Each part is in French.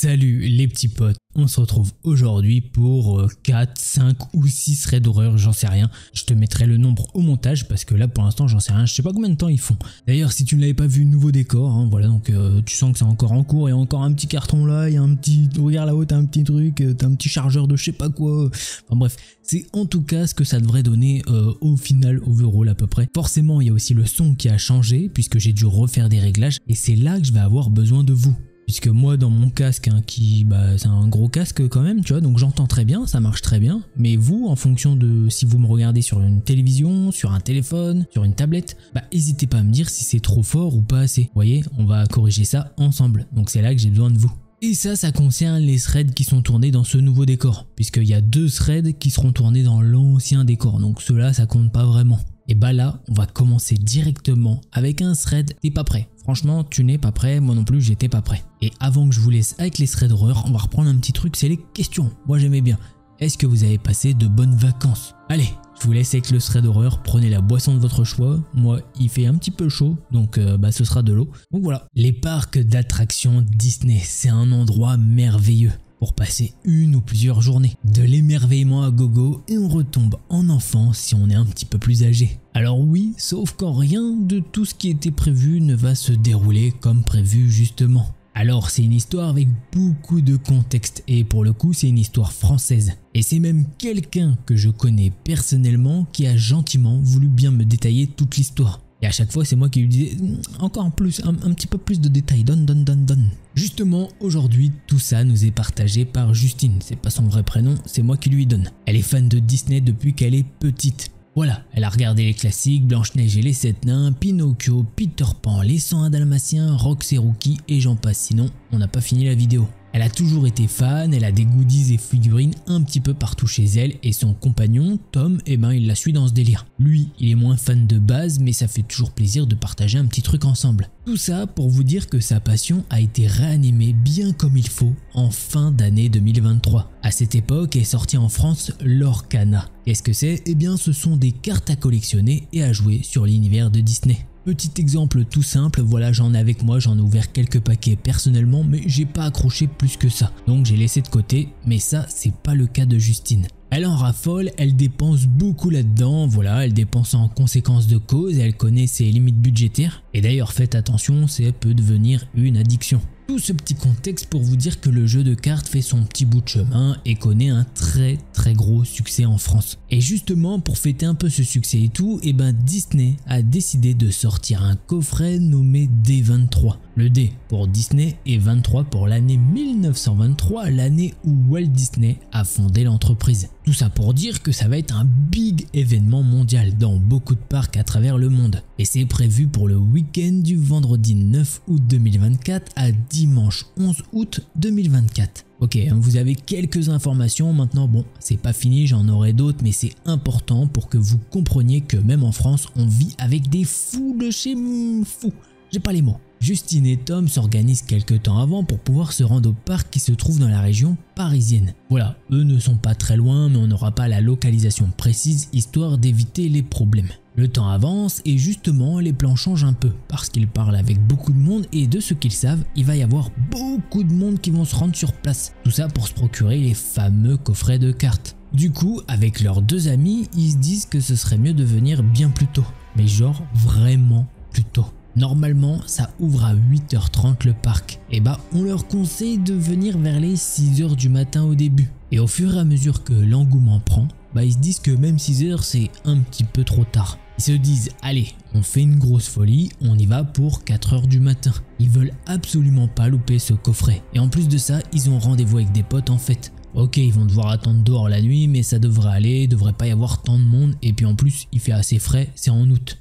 Salut les petits potes, on se retrouve aujourd'hui pour 4, 5 ou 6 raids d'horreur, j'en sais rien. Je te mettrai le nombre au montage parce que là pour l'instant j'en sais rien, je sais pas combien de temps ils font. D'ailleurs si tu ne l'avais pas vu, nouveau décor, hein, voilà, donc tu sens que c'est encore en cours, il y a encore un petit carton là, il y a un petit, regarde là-haut t'as un petit truc, t'as un petit chargeur de je sais pas quoi. Enfin bref, c'est en tout cas ce que ça devrait donner au final overall à peu près. Forcément il y a aussi le son qui a changé puisque j'ai dû refaire des réglages et c'est là que je vais avoir besoin de vous. Puisque moi dans mon casque, hein, c'est un gros casque quand même, tu vois, donc j'entends très bien, ça marche très bien. Mais vous, en fonction de si vous me regardez sur une télévision, sur un téléphone, sur une tablette, n'hésitez pas à me dire si c'est trop fort ou pas assez. Vous voyez, on va corriger ça ensemble. Donc c'est là que j'ai besoin de vous. Et ça concerne les threads qui sont tournés dans ce nouveau décor. Puisqu'il y a 2 threads qui seront tournés dans l'ancien décor. Donc ceux-là, ça compte pas vraiment. Et là, on va commencer directement avec un thread. T'es pas prêt? Franchement, tu n'es pas prêt, moi non plus, j'étais pas prêt. Et avant que je vous laisse avec les threads d'horreur, on va reprendre un petit truc, c'est les questions. Moi j'aimais bien. Est-ce que vous avez passé de bonnes vacances? Allez, je vous laisse avec le thread d'horreur, prenez la boisson de votre choix. Moi, il fait un petit peu chaud, donc ce sera de l'eau. Donc voilà. Les parcs d'attractions Disney, c'est un endroit merveilleux pour passer une ou plusieurs journées. De l'émerveillement à gogo et on retombe en enfant si on est un petit peu plus âgé. Alors oui, sauf quand rien de tout ce qui était prévu ne va se dérouler comme prévu justement. Alors c'est une histoire avec beaucoup de contexte et pour le coup c'est une histoire française. Et c'est même quelqu'un que je connais personnellement qui a gentiment voulu bien me détailler toute l'histoire. Et à chaque fois, c'est moi qui lui disais encore plus, un petit peu plus de détails, donne. Justement, aujourd'hui, tout ça nous est partagé par Justine. C'est pas son vrai prénom, c'est moi qui lui donne. Elle est fan de Disney depuis qu'elle est petite. Voilà, elle a regardé les classiques, Blanche-Neige et les 7 nains, Pinocchio, Peter Pan, les 101 Dalmatiens, Rox et Rookie et j'en passe, sinon on n'a pas fini la vidéo. Elle a toujours été fan, elle a des goodies et figurines un petit peu partout chez elle et son compagnon, Tom, il la suit dans ce délire. Lui, il est moins fan de base mais ça fait toujours plaisir de partager un petit truc ensemble. Tout ça pour vous dire que sa passion a été réanimée bien comme il faut en fin d'année 2023. À cette époque est sorti en France l'Orcana. Qu'est-ce que c'est? Eh bien ce sont des cartes à collectionner et à jouer sur l'univers de Disney. Petit exemple tout simple, voilà j'en ai avec moi, j'en ai ouvert quelques paquets personnellement mais j'ai pas accroché plus que ça. Donc j'ai laissé de côté, mais ça c'est pas le cas de Justine. Elle en raffole, elle dépense beaucoup là-dedans, voilà, elle dépense en conséquence de cause et elle connaît ses limites budgétaires. Et d'ailleurs faites attention, ça peut devenir une addiction. Tout ce petit contexte pour vous dire que le jeu de cartes fait son petit bout de chemin et connaît un très gros succès en France. Et justement pour fêter un peu ce succès et tout, Disney a décidé de sortir un coffret nommé D23. Le D pour Disney et 23 pour l'année 1923, l'année où Walt Disney a fondé l'entreprise. Tout ça pour dire que ça va être un big événement mondial dans beaucoup de parcs à travers le monde. Et c'est prévu pour le week-end du vendredi 9 août 2024 à dimanche 11 août 2024. Ok, vous avez quelques informations, maintenant bon, c'est pas fini, j'en aurai d'autres, mais c'est important pour que vous compreniez que même en France, on vit avec des fous de chez fous. J'ai pas les mots. Justine et Tom s'organisent quelques temps avant pour pouvoir se rendre au parc qui se trouve dans la région parisienne. Voilà, eux ne sont pas très loin mais on n'aura pas la localisation précise histoire d'éviter les problèmes. Le temps avance et justement les plans changent un peu parce qu'ils parlent avec beaucoup de monde et de ce qu'ils savent, il va y avoir beaucoup de monde qui vont se rendre sur place. Tout ça pour se procurer les fameux coffrets de cartes. Du coup, avec leurs 2 amis, ils se disent que ce serait mieux de venir bien plus tôt. Mais genre vraiment plus tôt. Normalement, ça ouvre à 8h30 le parc. Et on leur conseille de venir vers les 6h du matin au début. Et au fur et à mesure que l'engouement prend, ils se disent que même 6h c'est un petit peu trop tard. Ils se disent allez, on fait une grosse folie, on y va pour 4h du matin. Ils veulent absolument pas louper ce coffret. Et en plus de ça, ils ont rendez-vous avec des potes en fait. Ok, ils vont devoir attendre dehors la nuit, mais ça devrait aller, devrait pas y avoir tant de monde. Et puis en plus, il fait assez frais, c'est en août.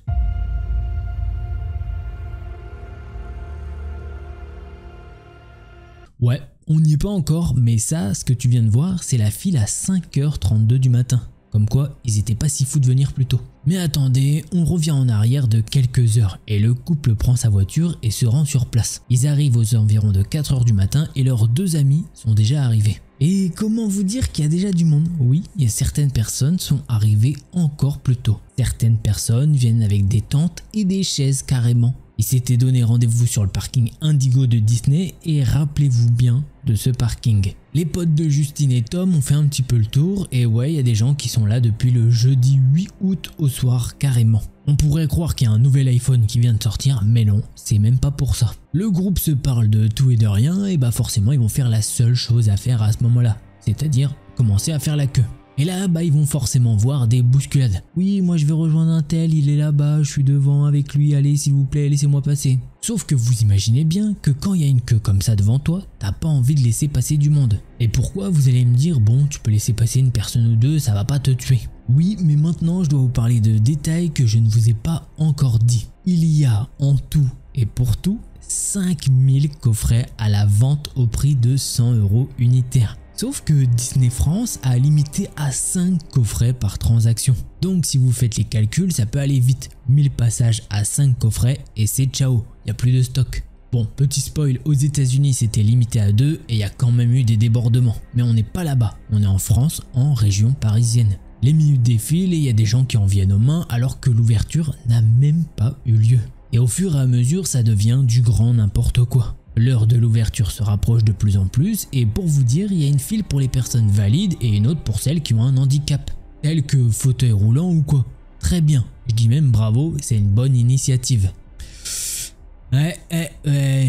Ouais, on n'y est pas encore, mais ça, ce que tu viens de voir, c'est la file à 5h32 du matin. Comme quoi, ils étaient pas si fous de venir plus tôt. Mais attendez, on revient en arrière de quelques heures et le couple prend sa voiture et se rend sur place. Ils arrivent aux environs de 4h du matin et leurs 2 amis sont déjà arrivés. Et comment vous dire qu'il y a déjà du monde? Oui, il y a certaines personnes sont arrivées encore plus tôt. Certaines personnes viennent avec des tentes et des chaises carrément. Ils s'étaient donné rendez-vous sur le parking Indigo de Disney et rappelez-vous bien de ce parking. Les potes de Justine et Tom ont fait un petit peu le tour et ouais, il y a des gens qui sont là depuis le jeudi 8 août au soir carrément. On pourrait croire qu'il y a un nouvel iPhone qui vient de sortir, mais non, c'est même pas pour ça. Le groupe se parle de tout et de rien et bah forcément ils vont faire la seule chose à faire à ce moment-là, c'est-à-dire commencer à faire la queue. Et là, bah ils vont forcément voir des bousculades. Oui, moi je vais rejoindre un tel, il est là-bas, je suis devant avec lui, allez s'il vous plaît, laissez-moi passer. Sauf que vous imaginez bien que quand il y a une queue comme ça devant toi, t'as pas envie de laisser passer du monde. Et pourquoi vous allez me dire, bon, tu peux laisser passer une personne ou deux, ça va pas te tuer. Oui, mais maintenant je dois vous parler de détails que je ne vous ai pas encore dit. Il y a en tout et pour tout 5000 coffrets à la vente au prix de 100 € unitaire. Sauf que Disney France a limité à 5 coffrets par transaction. Donc si vous faites les calculs, ça peut aller vite. 1000 passages à 5 coffrets et c'est ciao, il n'y a plus de stock. Bon, petit spoil, aux États-Unis c'était limité à 2 et il y a quand même eu des débordements. Mais on n'est pas là-bas, on est en France, en région parisienne. Les minutes défilent et il y a des gens qui en viennent aux mains alors que l'ouverture n'a même pas eu lieu. Et au fur et à mesure, ça devient du grand n'importe quoi. L'heure de l'ouverture se rapproche de plus en plus et pour vous dire, il y a une file pour les personnes valides et une autre pour celles qui ont un handicap, tel que fauteuil roulant ou quoi. Très bien, je dis même bravo, c'est une bonne initiative.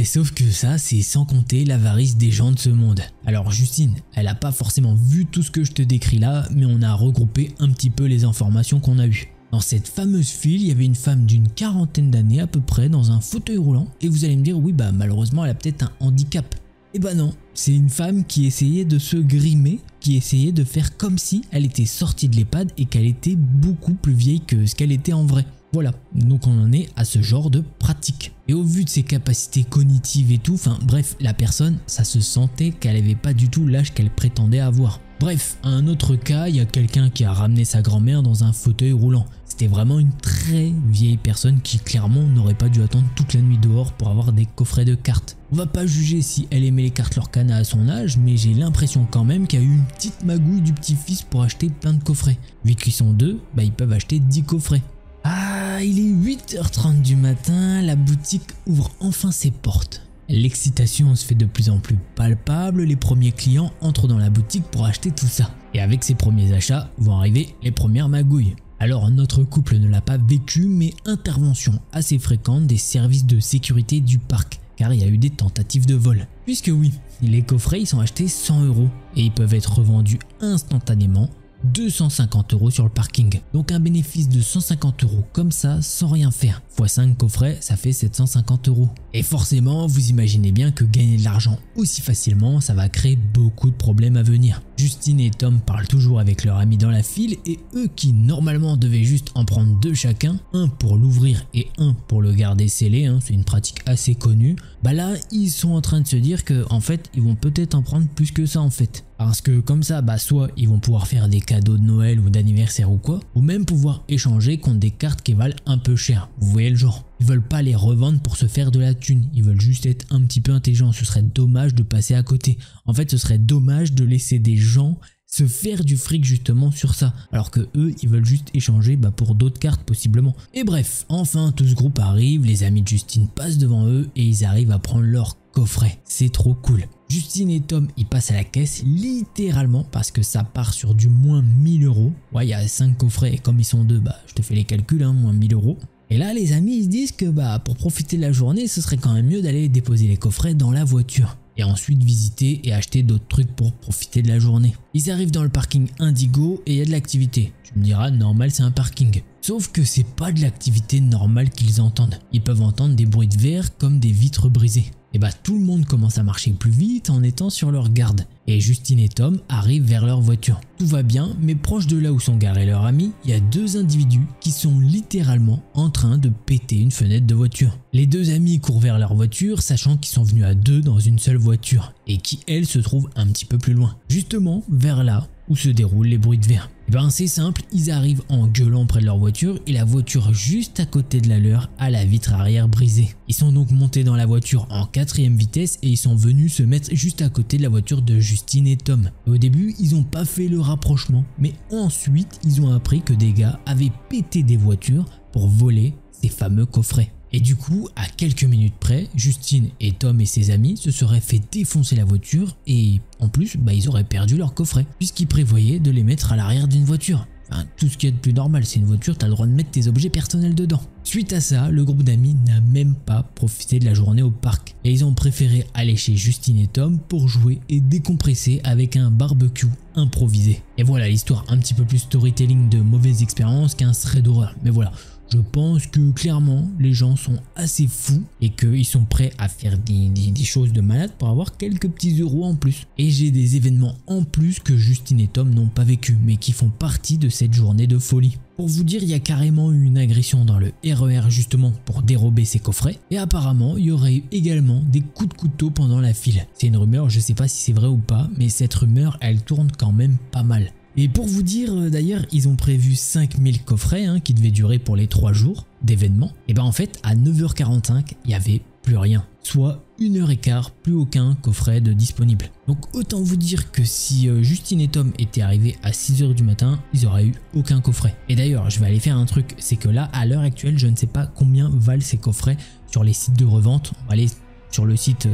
Sauf que ça, c'est sans compter l'avarice des gens de ce monde. Alors Justine, elle a pas forcément vu tout ce que je te décris là, mais on a regroupé un petit peu les informations qu'on a eues. Dans cette fameuse file, il y avait une femme d'une quarantaine d'années à peu près dans un fauteuil roulant et vous allez me dire oui bah malheureusement elle a peut-être un handicap. Et bah non, c'est une femme qui essayait de se grimer, qui essayait de faire comme si elle était sortie de l'EHPAD et qu'elle était beaucoup plus vieille que ce qu'elle était en vrai. Voilà, donc on en est à ce genre de pratique. Et au vu de ses capacités cognitives et tout, enfin bref, la personne, ça se sentait qu'elle n'avait pas du tout l'âge qu'elle prétendait avoir. Bref, un autre cas, il y a quelqu'un qui a ramené sa grand-mère dans un fauteuil roulant. C'était vraiment une très vieille personne qui clairement n'aurait pas dû attendre toute la nuit dehors pour avoir des coffrets de cartes. On va pas juger si elle aimait les cartes Lorcana à son âge, mais j'ai l'impression quand même qu'il y a eu une petite magouille du petit-fils pour acheter plein de coffrets. Vu qu'ils sont deux, bah ils peuvent acheter 10 coffrets. Ah, il est 8h30 du matin, la boutique ouvre enfin ses portes. L'excitation se fait de plus en plus palpable, les premiers clients entrent dans la boutique pour acheter tout ça. Et avec ces premiers achats vont arriver les premières magouilles. Alors notre couple ne l'a pas vécu, mais intervention assez fréquente des services de sécurité du parc, car il y a eu des tentatives de vol. Puisque oui, les coffrets ils sont achetés 100 € et ils peuvent être revendus instantanément 250 € sur le parking. Donc un bénéfice de 150 € comme ça sans rien faire. X 5 coffrets, ça fait 750 €. Et forcément, vous imaginez bien que gagner de l'argent aussi facilement, ça va créer beaucoup de problèmes à venir. Justine et Tom parlent toujours avec leur ami dans la file et eux qui normalement devaient juste en prendre 2 chacun, un pour l'ouvrir et un pour le garder scellé, c'est une pratique assez connue, bah là ils sont en train de se dire que en fait ils vont peut-être en prendre plus que ça en fait. Parce que comme ça, bah soit ils vont pouvoir faire des cadeaux de Noël ou d'anniversaire ou quoi, ou même pouvoir échanger contre des cartes qui valent un peu cher. Vous voyez le genre. Ils veulent pas les revendre pour se faire de la thune, ils veulent juste être un petit peu intelligents. Ce serait dommage de passer à côté. En fait, ce serait dommage de laisser des gens se faire du fric justement sur ça, alors que eux ils veulent juste échanger pour d'autres cartes possiblement. Et bref, enfin tout ce groupe arrive, les amis de Justine passent devant eux et ils arrivent à prendre leur coffret. C'est trop cool. Justine et Tom ils passent à la caisse littéralement parce que ça part sur du moins 1000 €. Ouais, il y a 5 coffrets et comme ils sont deux, je te fais les calculs, moins 1000 €. Et là les amis ils se disent que pour profiter de la journée ce serait quand même mieux d'aller déposer les coffrets dans la voiture. Et ensuite visiter et acheter d'autres trucs pour profiter de la journée. Ils arrivent dans le parking Indigo et il y a de l'activité. Tu me diras, normal c'est un parking. Sauf que c'est pas de l'activité normale qu'ils entendent. Ils peuvent entendre des bruits de verre comme des vitres brisées. Et tout le monde commence à marcher plus vite en étant sur leur garde. Et Justine et Tom arrivent vers leur voiture. Tout va bien, mais proche de là où sont garés leurs amis, il y a 2 individus qui sont littéralement en train de péter une fenêtre de voiture. Les 2 amis courent vers leur voiture, sachant qu'ils sont venus à 2 dans une seule voiture, et qui elle se trouve un petit peu plus loin, justement vers là où se déroulent les bruits de verre. C'est simple, ils arrivent en gueulant près de leur voiture et la voiture juste à côté de la leur a la vitre arrière brisée. Ils sont donc montés dans la voiture en 4e vitesse et ils sont venus se mettre juste à côté de la voiture de Justine et Tom. Et au début, ils n'ont pas fait le rapprochement, mais ensuite, ils ont appris que des gars avaient pété des voitures pour voler ces fameux coffrets. Et du coup, à quelques minutes près, Justine et Tom et ses amis se seraient fait défoncer la voiture et en plus, ils auraient perdu leur coffret puisqu'ils prévoyaient de les mettre à l'arrière d'une voiture. Enfin, tout ce qui est de plus normal, c'est une voiture, t'as le droit de mettre tes objets personnels dedans. Suite à ça, le groupe d'amis n'a même pas profité de la journée au parc et ils ont préféré aller chez Justine et Tom pour jouer et décompresser avec un barbecue improvisé. Et voilà l'histoire un petit peu plus storytelling de mauvaise expérience qu'un thread d'horreur. Mais voilà. Je pense que clairement les gens sont assez fous et qu'ils sont prêts à faire des choses de malade pour avoir quelques petits euros en plus. Et j'ai des événements en plus que Justine et Tom n'ont pas vécu mais qui font partie de cette journée de folie. Pour vous dire, il y a carrément eu une agression dans le RER justement pour dérober ces coffrets et apparemment il y aurait eu également des coups de couteau pendant la file. C'est une rumeur, je sais pas si c'est vrai ou pas, mais cette rumeur elle tourne quand même pas mal. Et pour vous dire d'ailleurs, ils ont prévu 5000 coffrets qui devaient durer pour les 3 jours d'événement. Et en fait à 9h45 il n'y avait plus rien, soit 1h15 plus aucun coffret de disponible. Donc autant vous dire que si Justine et Tom étaient arrivés à 6h du matin, ils auraient eu aucun coffret. Et d'ailleurs je vais aller faire un truc, c'est que là à l'heure actuelle je ne sais pas combien valent ces coffrets sur les sites de revente. On va aller sur le site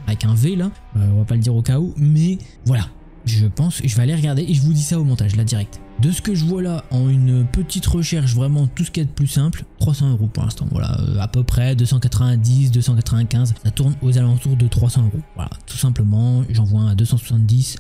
avec un V là, on va pas le dire au cas où, mais voilà. Je pense, je vais aller regarder et je vous dis ça au montage là direct. De ce que je vois là en une petite recherche, vraiment tout ce qui est de plus simple, 300 € pour l'instant, voilà, à peu près 290, 295, ça tourne aux alentours de 300 €. Voilà, tout simplement, j'en vois un à 270.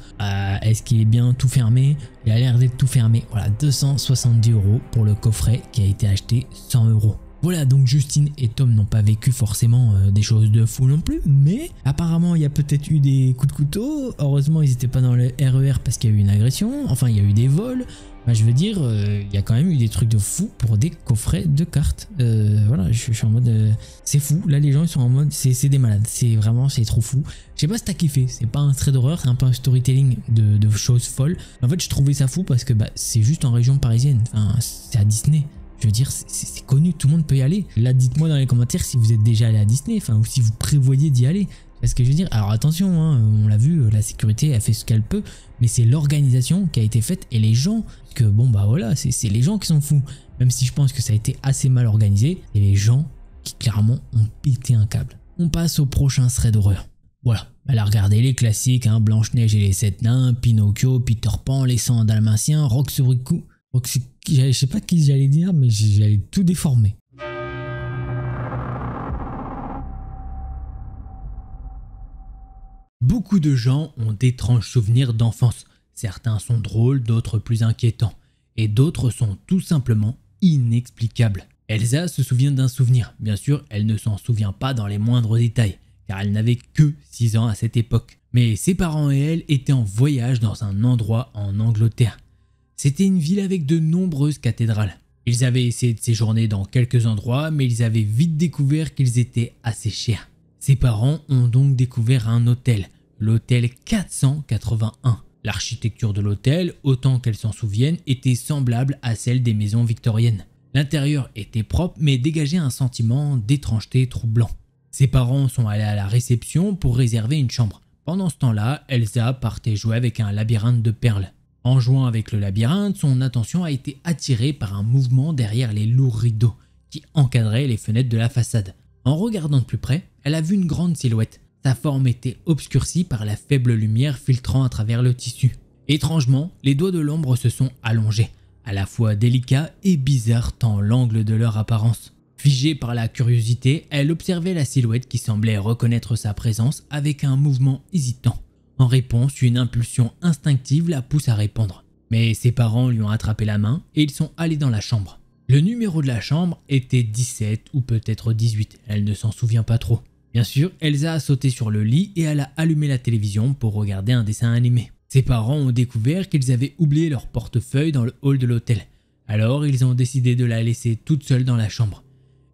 Est-ce qu'il est bien tout fermé? Il a l'air d'être tout fermé. Voilà, 270 € pour le coffret qui a été acheté 100 €. Voilà, donc Justine et Tom n'ont pas vécu forcément des choses de fou non plus, mais apparemment il y a peut-être eu des coups de couteau. Heureusement ils n'étaient pas dans le RER parce qu'il y a eu une agression, enfin il y a eu des vols. Je veux dire, il y a quand même eu des trucs de fou pour des coffrets de cartes. Voilà, je suis en mode, c'est fou. Là les gens ils sont en mode, c'est des malades, c'est trop fou. Je sais pas si t'as kiffé, c'est pas un trait d'horreur, c'est un peu un storytelling de choses folles. En fait je trouvais ça fou parce que c'est juste en région parisienne, enfin c'est à Disney. Je veux dire, c'est connu, tout le monde peut y aller. Là, dites-moi dans les commentaires si vous êtes déjà allé à Disney, ou si vous prévoyez d'y aller. Parce que je veux dire, alors attention, on l'a vu, la sécurité a fait ce qu'elle peut, mais c'est l'organisation qui a été faite et les gens, que voilà, c'est les gens qui sont fous. Même si je pense que ça a été assez mal organisé, et les gens qui clairement ont pété un câble. On passe au prochain thread d'horreur. Voilà, elle a regardé les classiques, Blanche-Neige et les 7 nains, Pinocchio, Peter Pan, les 100 dalmatiens, Roxorico. Je sais pas qui j'allais dire, mais j'allais tout déformer. Beaucoup de gens ont d'étranges souvenirs d'enfance. Certains sont drôles, d'autres plus inquiétants. Et d'autres sont tout simplement inexplicables. Elsa se souvient d'un souvenir. Bien sûr, elle ne s'en souvient pas dans les moindres détails, car elle n'avait que 6 ans à cette époque. Mais ses parents et elle étaient en voyage dans un endroit en Angleterre. C'était une ville avec de nombreuses cathédrales. Ils avaient essayé de séjourner dans quelques endroits, mais ils avaient vite découvert qu'ils étaient assez chers. Ses parents ont donc découvert un hôtel, l'hôtel 481. L'architecture de l'hôtel, autant qu'elles s'en souviennent, était semblable à celle des maisons victoriennes. L'intérieur était propre, mais dégageait un sentiment d'étrangeté troublant. Ses parents sont allés à la réception pour réserver une chambre. Pendant ce temps-là, Elsa partait jouer avec un labyrinthe de perles. En jouant avec le labyrinthe, son attention a été attirée par un mouvement derrière les lourds rideaux qui encadraient les fenêtres de la façade. En regardant de plus près, elle a vu une grande silhouette. Sa forme était obscurcie par la faible lumière filtrant à travers le tissu. Étrangement, les doigts de l'ombre se sont allongés, à la fois délicats et bizarres tant l'angle de leur apparence. Figée par la curiosité, elle observait la silhouette qui semblait reconnaître sa présence avec un mouvement hésitant. En réponse, une impulsion instinctive la pousse à répondre. Mais ses parents lui ont attrapé la main et ils sont allés dans la chambre. Le numéro de la chambre était 17 ou peut-être 18, elle ne s'en souvient pas trop. Bien sûr, Elsa a sauté sur le lit et elle a allumé la télévision pour regarder un dessin animé. Ses parents ont découvert qu'ils avaient oublié leur portefeuille dans le hall de l'hôtel. Alors ils ont décidé de la laisser toute seule dans la chambre.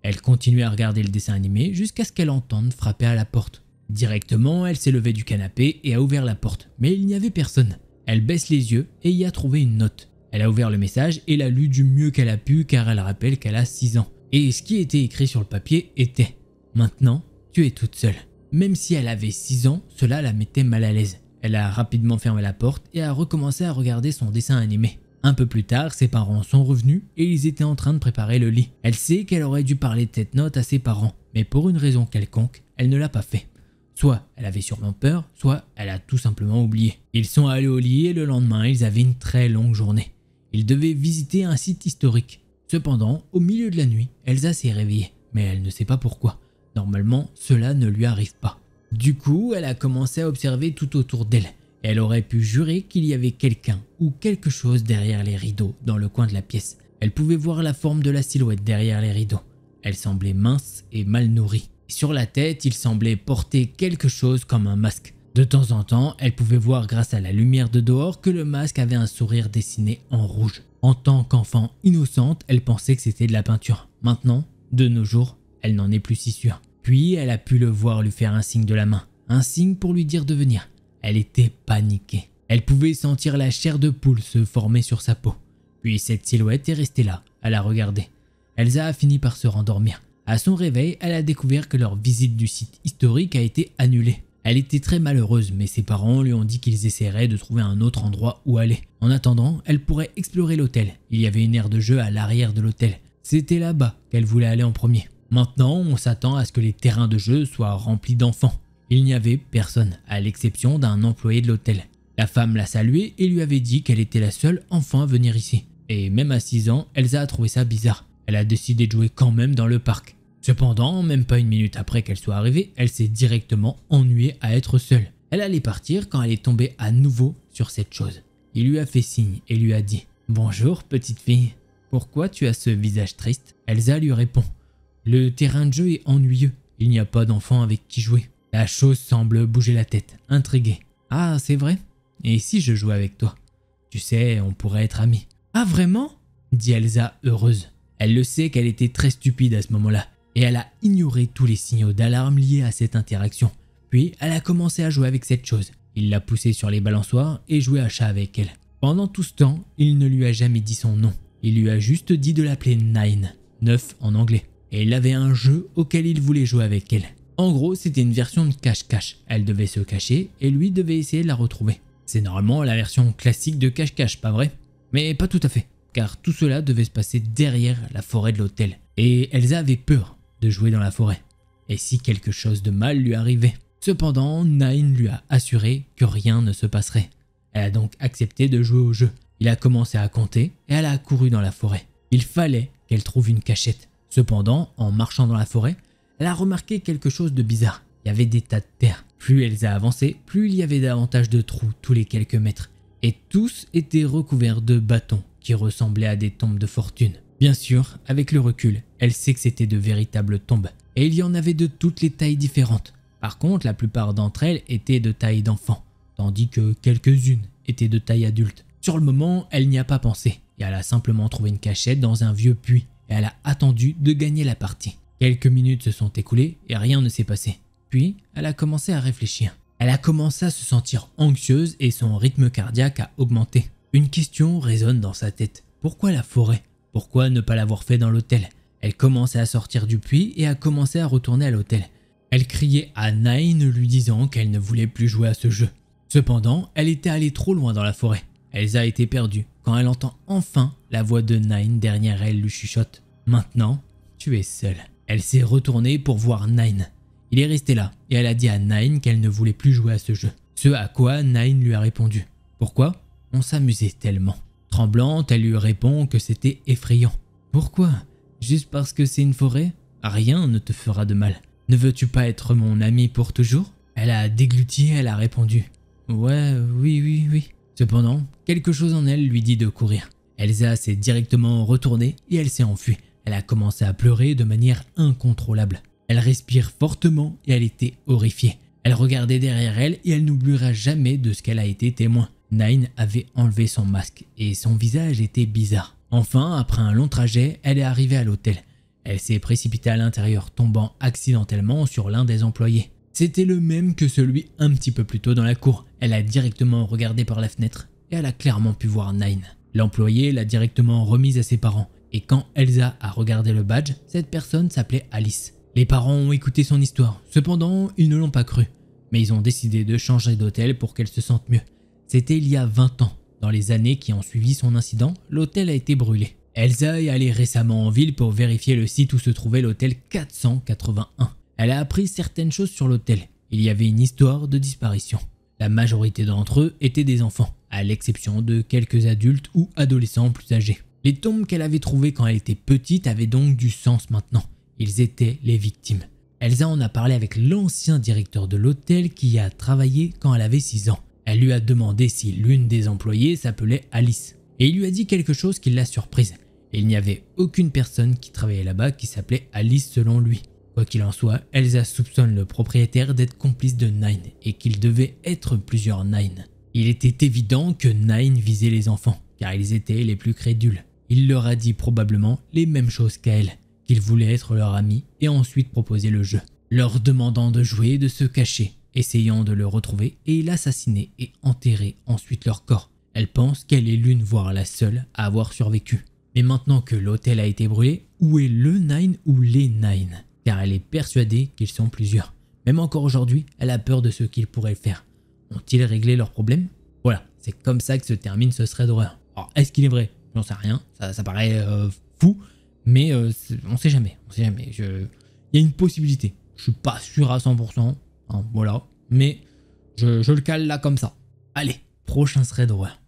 Elle continuait à regarder le dessin animé jusqu'à ce qu'elle entende frapper à la porte. Directement, elle s'est levée du canapé et a ouvert la porte, mais il n'y avait personne. Elle baisse les yeux et y a trouvé une note. Elle a ouvert le message et l'a lu du mieux qu'elle a pu car elle rappelle qu'elle a 6 ans. Et ce qui était écrit sur le papier était « Maintenant, tu es toute seule ». Même si elle avait 6 ans, cela la mettait mal à l'aise. Elle a rapidement fermé la porte et a recommencé à regarder son dessin animé. Un peu plus tard, ses parents sont revenus et ils étaient en train de préparer le lit. Elle sait qu'elle aurait dû parler de cette note à ses parents, mais pour une raison quelconque, elle ne l'a pas fait. Soit elle avait sûrement peur, soit elle a tout simplement oublié. Ils sont allés au lit et le lendemain, ils avaient une très longue journée. Ils devaient visiter un site historique. Cependant, au milieu de la nuit, Elsa s'est réveillée, mais elle ne sait pas pourquoi. Normalement, cela ne lui arrive pas. Du coup, elle a commencé à observer tout autour d'elle. Elle aurait pu jurer qu'il y avait quelqu'un ou quelque chose derrière les rideaux dans le coin de la pièce. Elle pouvait voir la forme de la silhouette derrière les rideaux. Elle semblait mince et mal nourrie. Sur la tête, il semblait porter quelque chose comme un masque. De temps en temps, elle pouvait voir grâce à la lumière de dehors que le masque avait un sourire dessiné en rouge. En tant qu'enfant innocente, elle pensait que c'était de la peinture. Maintenant, de nos jours, elle n'en est plus si sûre. Puis, elle a pu le voir lui faire un signe de la main. Un signe pour lui dire de venir. Elle était paniquée. Elle pouvait sentir la chair de poule se former sur sa peau. Puis cette silhouette est restée là, à la regarder. Elsa a fini par se rendormir. À son réveil, elle a découvert que leur visite du site historique a été annulée. Elle était très malheureuse, mais ses parents lui ont dit qu'ils essaieraient de trouver un autre endroit où aller. En attendant, elle pourrait explorer l'hôtel. Il y avait une aire de jeu à l'arrière de l'hôtel. C'était là-bas qu'elle voulait aller en premier. Maintenant, on s'attend à ce que les terrains de jeu soient remplis d'enfants. Il n'y avait personne, à l'exception d'un employé de l'hôtel. La femme l'a salué et lui avait dit qu'elle était la seule enfant à venir ici. Et même à 6 ans, Elsa a trouvé ça bizarre. Elle a décidé de jouer quand même dans le parc. Cependant, même pas une minute après qu'elle soit arrivée, elle s'est directement ennuyée à être seule. Elle allait partir quand elle est tombée à nouveau sur cette chose. Il lui a fait signe et lui a dit « Bonjour petite fille, pourquoi tu as ce visage triste ?» Elsa lui répond « Le terrain de jeu est ennuyeux, il n'y a pas d'enfant avec qui jouer. » La chose semble bouger la tête, intriguée. « Ah, c'est vrai? Et si je jouais avec toi? Tu sais, on pourrait être amis. »« Ah vraiment ?» dit Elsa heureuse. Elle le sait qu'elle était très stupide à ce moment-là. Et elle a ignoré tous les signaux d'alarme liés à cette interaction. Puis, elle a commencé à jouer avec cette chose. Il l'a poussée sur les balançoires et joué à chat avec elle. Pendant tout ce temps, il ne lui a jamais dit son nom. Il lui a juste dit de l'appeler Nine, 9 en anglais. Et il avait un jeu auquel il voulait jouer avec elle. En gros, c'était une version de cache-cache. Elle devait se cacher et lui devait essayer de la retrouver. C'est normalement la version classique de cache-cache, pas vrai? Mais pas tout à fait, car tout cela devait se passer derrière la forêt de l'hôtel. Et Elsa avait peur de jouer dans la forêt. Et si quelque chose de mal lui arrivait? Cependant, Nine lui a assuré que rien ne se passerait. Elle a donc accepté de jouer au jeu. Il a commencé à compter et elle a couru dans la forêt. Il fallait qu'elle trouve une cachette. Cependant, en marchant dans la forêt, elle a remarqué quelque chose de bizarre. Il y avait des tas de terre. Plus Elsa avançait, plus il y avait davantage de trous tous les quelques mètres. Et tous étaient recouverts de bâtons qui ressemblaient à des tombes de fortune. Bien sûr, avec le recul, elle sait que c'était de véritables tombes. Et il y en avait de toutes les tailles différentes. Par contre, la plupart d'entre elles étaient de taille d'enfant, tandis que quelques-unes étaient de taille adulte. Sur le moment, elle n'y a pas pensé. Et elle a simplement trouvé une cachette dans un vieux puits. Et elle a attendu de gagner la partie. Quelques minutes se sont écoulées et rien ne s'est passé. Puis, elle a commencé à réfléchir. Elle a commencé à se sentir anxieuse et son rythme cardiaque a augmenté. Une question résonne dans sa tête. Pourquoi la forêt? Pourquoi ne pas l'avoir fait dans l'hôtel? Elle commençait à sortir du puits et a commencé à retourner à l'hôtel. Elle criait à Nine lui disant qu'elle ne voulait plus jouer à ce jeu. Cependant, elle était allée trop loin dans la forêt. Elsa était perdue quand elle entend enfin la voix de Nine derrière elle lui chuchote. « Maintenant, tu es seule. » Elle s'est retournée pour voir Nine. Il est resté là et elle a dit à Nine qu'elle ne voulait plus jouer à ce jeu. Ce à quoi Nine lui a répondu. Pourquoi? On s'amusait tellement. Tremblante, elle lui répond que c'était effrayant. Pourquoi? Juste parce que c'est une forêt? Rien ne te fera de mal. Ne veux-tu pas être mon amie pour toujours? Elle a dégluti et elle a répondu. Ouais, oui. Cependant, quelque chose en elle lui dit de courir. Elsa s'est directement retournée et elle s'est enfuie. Elle a commencé à pleurer de manière incontrôlable. Elle respire fortement et elle était horrifiée. Elle regardait derrière elle et elle n'oubliera jamais de ce qu'elle a été témoin. Nine avait enlevé son masque et son visage était bizarre. Enfin, après un long trajet, elle est arrivée à l'hôtel. Elle s'est précipitée à l'intérieur, tombant accidentellement sur l'un des employés. C'était le même que celui un petit peu plus tôt dans la cour. Elle a directement regardé par la fenêtre et elle a clairement pu voir Nine. L'employé l'a directement remise à ses parents et quand Elsa a regardé le badge, cette personne s'appelait Alice. Les parents ont écouté son histoire, cependant ils ne l'ont pas cru. Mais ils ont décidé de changer d'hôtel pour qu'elle se sente mieux. C'était il y a 20 ans, Dans les années qui ont suivi son incident, l'hôtel a été brûlé. Elsa est allée récemment en ville pour vérifier le site où se trouvait l'hôtel 481. Elle a appris certaines choses sur l'hôtel. Il y avait une histoire de disparition. La majorité d'entre eux étaient des enfants, à l'exception de quelques adultes ou adolescents plus âgés. Les tombes qu'elle avait trouvées quand elle était petite avaient donc du sens maintenant. Ils étaient les victimes. Elsa en a parlé avec l'ancien directeur de l'hôtel qui y a travaillé quand elle avait 6 ans. Elle lui a demandé si l'une des employées s'appelait Alice. Et il lui a dit quelque chose qui l'a surprise. Il n'y avait aucune personne qui travaillait là-bas qui s'appelait Alice selon lui. Quoi qu'il en soit, Elsa soupçonne le propriétaire d'être complice de Nine et qu'il devait être plusieurs Nine. Il était évident que Nine visait les enfants, car ils étaient les plus crédules. Il leur a dit probablement les mêmes choses qu'à elle, qu'il voulait être leur ami et ensuite proposer le jeu, leur demandant de jouer, de se cacher, essayant de le retrouver et l'assassiner et enterrer ensuite leur corps. Elle pense qu'elle est l'une voire la seule à avoir survécu. Mais maintenant que l'hôtel a été brûlé, où est le Nine ou les Nine? Car elle est persuadée qu'ils sont plusieurs. Même encore aujourd'hui, elle a peur de ce qu'ils pourraient faire. Ont-ils réglé leurs problèmes? Voilà, c'est comme ça que se termine ce thread d'horreur. Alors, est-ce qu'il est vrai? J'en sais rien, ça paraît fou, mais on sait jamais, Il y a une possibilité. Je suis pas sûr à 100%, hein, voilà, mais je le cale là comme ça. Allez, prochain thread d'horreur.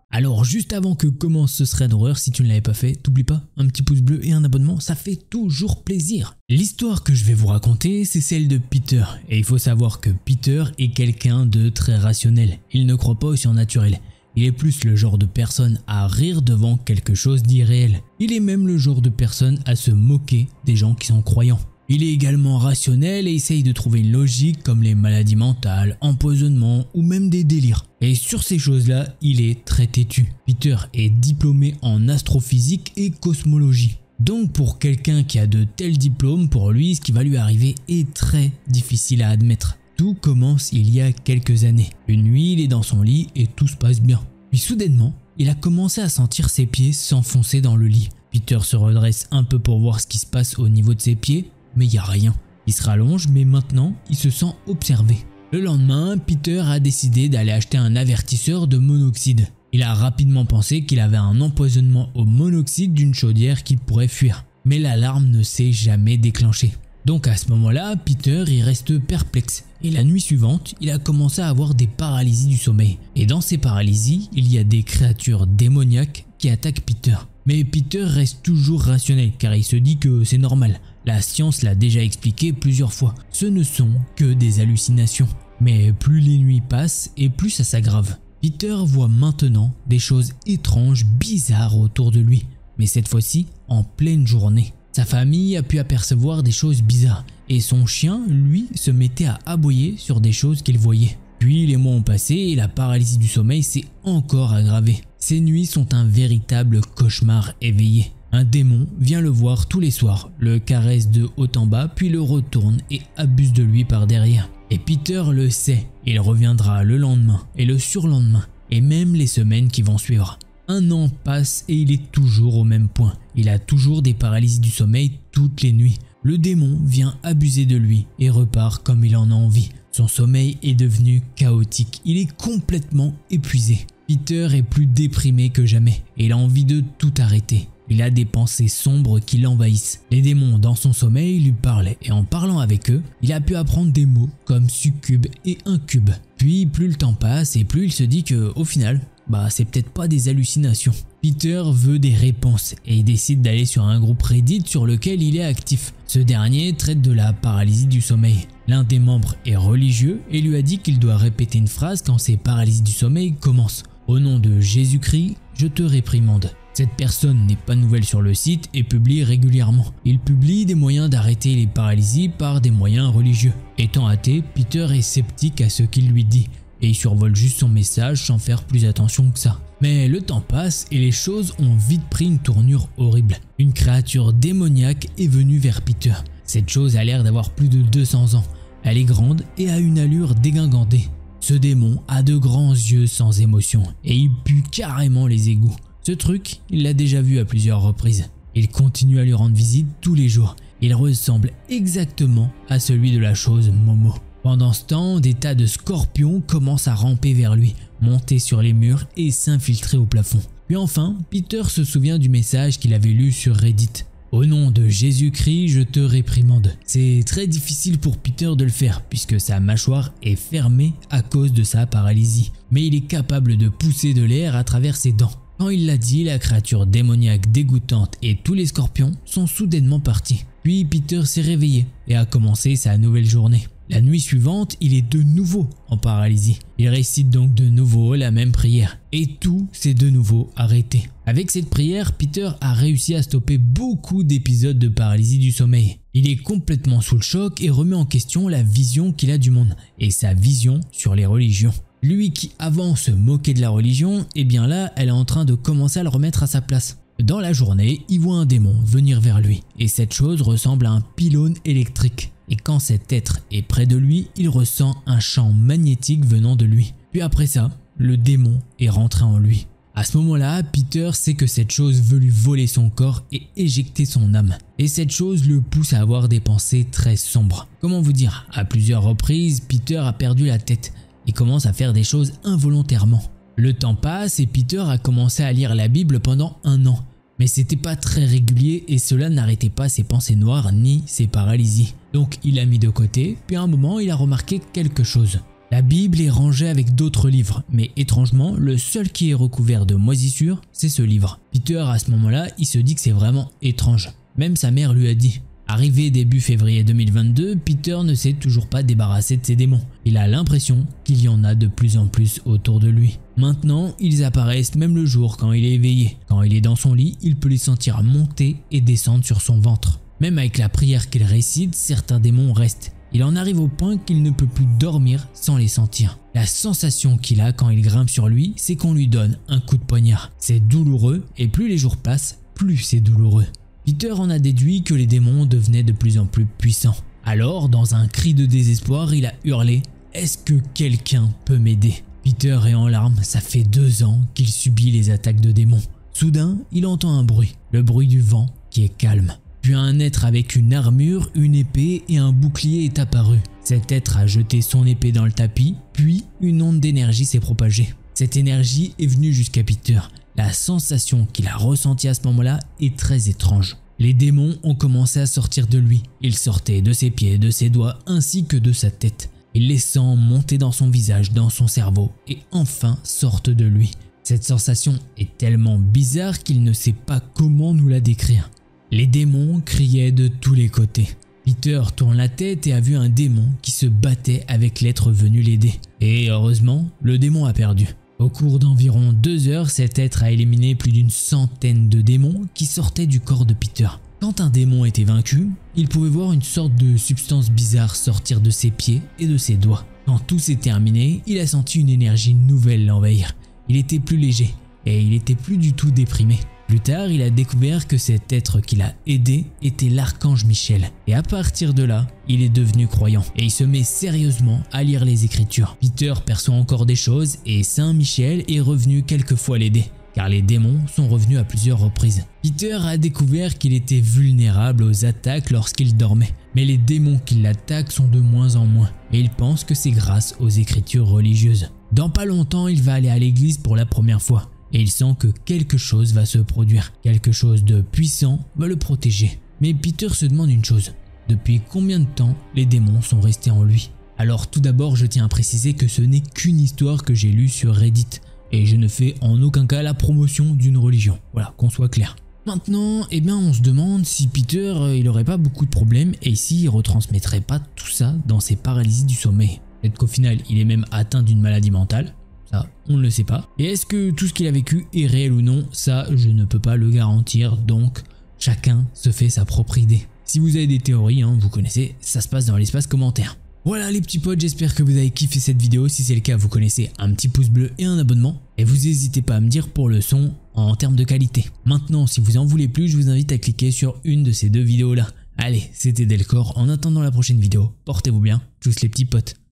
Alors juste avant que commence ce thread d'horreur, si tu ne l'avais pas fait, t'oublie pas, un petit pouce bleu et un abonnement, ça fait toujours plaisir. L'histoire que je vais vous raconter, c'est celle de Peter. Et il faut savoir que Peter est quelqu'un de très rationnel. Il ne croit pas au surnaturel. Il est plus le genre de personne à rire devant quelque chose d'irréel. Il est même le genre de personne à se moquer des gens qui sont croyants. Il est également rationnel et essaye de trouver une logique comme les maladies mentales, empoisonnement ou même des délires. Et sur ces choses-là, il est très têtu. Peter est diplômé en astrophysique et cosmologie. Donc pour quelqu'un qui a de tels diplômes, pour lui, ce qui va lui arriver est très difficile à admettre. Tout commence il y a quelques années. Une nuit, il est dans son lit et tout se passe bien. Puis soudainement, il a commencé à sentir ses pieds s'enfoncer dans le lit. Peter se redresse un peu pour voir ce qui se passe au niveau de ses pieds. Mais il n'y a rien. Il se rallonge, mais maintenant, il se sent observé. Le lendemain, Peter a décidé d'aller acheter un avertisseur de monoxyde. Il a rapidement pensé qu'il avait un empoisonnement au monoxyde d'une chaudière qu'il pourrait fuir. Mais l'alarme ne s'est jamais déclenchée. Donc à ce moment-là, Peter y reste perplexe. Et la nuit suivante, il a commencé à avoir des paralysies du sommeil. Et dans ces paralysies, il y a des créatures démoniaques qui attaquent Peter. Mais Peter reste toujours rationnel car il se dit que c'est normal. La science l'a déjà expliqué plusieurs fois. Ce ne sont que des hallucinations. Mais plus les nuits passent et plus ça s'aggrave. Peter voit maintenant des choses étranges, bizarres autour de lui. Mais cette fois-ci, en pleine journée. Sa famille a pu apercevoir des choses bizarres. Et son chien, lui, se mettait à aboyer sur des choses qu'il voyait. Puis les mois ont passé et la paralysie du sommeil s'est encore aggravée. Ces nuits sont un véritable cauchemar éveillé. Un démon vient le voir tous les soirs, le caresse de haut en bas puis le retourne et abuse de lui par derrière. Et Peter le sait, il reviendra le lendemain et le surlendemain et même les semaines qui vont suivre. Un an passe et il est toujours au même point. Il a toujours des paralysies du sommeil toutes les nuits. Le démon vient abuser de lui et repart comme il en a envie. Son sommeil est devenu chaotique, il est complètement épuisé. Peter est plus déprimé que jamais et il a envie de tout arrêter. Il a des pensées sombres qui l'envahissent. Les démons dans son sommeil lui parlaient et en parlant avec eux, il a pu apprendre des mots comme succube et incube. Puis plus le temps passe et plus il se dit que au final, c'est peut-être pas des hallucinations. Peter veut des réponses et il décide d'aller sur un groupe Reddit sur lequel il est actif. Ce dernier traite de la paralysie du sommeil. L'un des membres est religieux et lui a dit qu'il doit répéter une phrase quand ces paralysies du sommeil commencent. Au nom de Jésus-Christ, je te réprimande. Cette personne n'est pas nouvelle sur le site et publie régulièrement. Il publie des moyens d'arrêter les paralysies par des moyens religieux. Étant athée, Peter est sceptique à ce qu'il lui dit et il survole juste son message sans faire plus attention que ça. Mais le temps passe et les choses ont vite pris une tournure horrible. Une créature démoniaque est venue vers Peter. Cette chose a l'air d'avoir plus de 200 ans. Elle est grande et a une allure dégingandée. Ce démon a de grands yeux sans émotion et il pue carrément les égouts. Ce truc, il l'a déjà vu à plusieurs reprises. Il continue à lui rendre visite tous les jours. Il ressemble exactement à celui de la chose Momo. Pendant ce temps, des tas de scorpions commencent à ramper vers lui, monter sur les murs et s'infiltrer au plafond. Puis enfin, Peter se souvient du message qu'il avait lu sur Reddit. Au nom de Jésus-Christ, je te réprimande. C'est très difficile pour Peter de le faire puisque sa mâchoire est fermée à cause de sa paralysie. Mais il est capable de pousser de l'air à travers ses dents. Quand il l'a dit, la créature démoniaque dégoûtante et tous les scorpions sont soudainement partis. Puis Peter s'est réveillé et a commencé sa nouvelle journée. La nuit suivante, il est de nouveau en paralysie. Il récite donc de nouveau la même prière et tout s'est de nouveau arrêté. Avec cette prière, Peter a réussi à stopper beaucoup d'épisodes de paralysie du sommeil. Il est complètement sous le choc et remet en question la vision qu'il a du monde et sa vision sur les religions. Lui qui avant se moquait de la religion, et bien là, elle est en train de commencer à le remettre à sa place. Dans la journée, il voit un démon venir vers lui et cette chose ressemble à un pylône électrique. Et quand cet être est près de lui, il ressent un champ magnétique venant de lui. Puis après ça, le démon est rentré en lui. À ce moment-là, Peter sait que cette chose veut lui voler son corps et éjecter son âme. Et cette chose le pousse à avoir des pensées très sombres. Comment vous dire, à plusieurs reprises, Peter a perdu la tête et commence à faire des choses involontairement. Le temps passe et Peter a commencé à lire la Bible pendant 1 an. Mais c'était pas très régulier et cela n'arrêtait pas ses pensées noires ni ses paralysies. Donc il l'a mis de côté, puis à un moment il a remarqué quelque chose. La Bible est rangée avec d'autres livres, mais étrangement, le seul qui est recouvert de moisissures, c'est ce livre. Peter à ce moment-là, il se dit que c'est vraiment étrange. Même sa mère lui a dit. Arrivé début février 2022, Peter ne s'est toujours pas débarrassé de ses démons. Il a l'impression qu'il y en a de plus en plus autour de lui. Maintenant, ils apparaissent même le jour quand il est éveillé. Quand il est dans son lit, il peut les sentir monter et descendre sur son ventre. Même avec la prière qu'il récite, certains démons restent. Il en arrive au point qu'il ne peut plus dormir sans les sentir. La sensation qu'il a quand il grimpe sur lui, c'est qu'on lui donne un coup de poignard. C'est douloureux et plus les jours passent, plus c'est douloureux. Peter en a déduit que les démons devenaient de plus en plus puissants. Alors, dans un cri de désespoir, il a hurlé « Est-ce que quelqu'un peut m'aider ?» Peter est en larmes, ça fait 2 ans qu'il subit les attaques de démons. Soudain, il entend un bruit, le bruit du vent qui est calme. Puis un être avec une armure, une épée et un bouclier est apparu. Cet être a jeté son épée dans le tapis, puis une onde d'énergie s'est propagée. Cette énergie est venue jusqu'à Peter. La sensation qu'il a ressentie à ce moment-là est très étrange. Les démons ont commencé à sortir de lui. Ils sortaient de ses pieds, de ses doigts ainsi que de sa tête. Il les sent monter dans son visage, dans son cerveau et enfin sortent de lui. Cette sensation est tellement bizarre qu'il ne sait pas comment nous la décrire. Les démons criaient de tous les côtés. Peter tourne la tête et a vu un démon qui se battait avec l'être venu l'aider. Et heureusement, le démon a perdu. Au cours d'environ 2 heures, cet être a éliminé plus d'une centaine de démons qui sortaient du corps de Peter. Quand un démon était vaincu, il pouvait voir une sorte de substance bizarre sortir de ses pieds et de ses doigts. Quand tout s'est terminé, il a senti une énergie nouvelle l'envahir. Il était plus léger et il était plus du tout déprimé. Plus tard, il a découvert que cet être qui l'a aidé était l'archange Michel. Et à partir de là, il est devenu croyant et il se met sérieusement à lire les écritures. Peter perçoit encore des choses et Saint Michel est revenu quelquefois l'aider, car les démons sont revenus à plusieurs reprises. Peter a découvert qu'il était vulnérable aux attaques lorsqu'il dormait, mais les démons qui l'attaquent sont de moins en moins et il pense que c'est grâce aux écritures religieuses. Dans pas longtemps, il va aller à l'église pour la première fois. Et il sent que quelque chose va se produire, quelque chose de puissant va le protéger. Mais Peter se demande une chose, depuis combien de temps les démons sont restés en lui? Alors tout d'abord je tiens à préciser que ce n'est qu'une histoire que j'ai lue sur Reddit, et je ne fais en aucun cas la promotion d'une religion, voilà, qu'on soit clair. Maintenant, on se demande si Peter il aurait pas beaucoup de problèmes et s'il retransmettrait pas tout ça dans ses paralysies du sommeil. Peut-être qu'au final il est même atteint d'une maladie mentale. Ça, on ne le sait pas. Et est-ce que tout ce qu'il a vécu est réel ou non? Ça, je ne peux pas le garantir, donc chacun se fait sa propre idée. Si vous avez des théories, vous connaissez, ça se passe dans l'espace commentaire. Voilà les petits potes, j'espère que vous avez kiffé cette vidéo. Si c'est le cas, vous connaissez un petit pouce bleu et un abonnement. Et vous n'hésitez pas à me dire pour le son en termes de qualité. Maintenant, si vous en voulez plus, je vous invite à cliquer sur une de ces 2 vidéos là. Allez, c'était Delcor, en attendant la prochaine vidéo, portez-vous bien, tchuss les petits potes.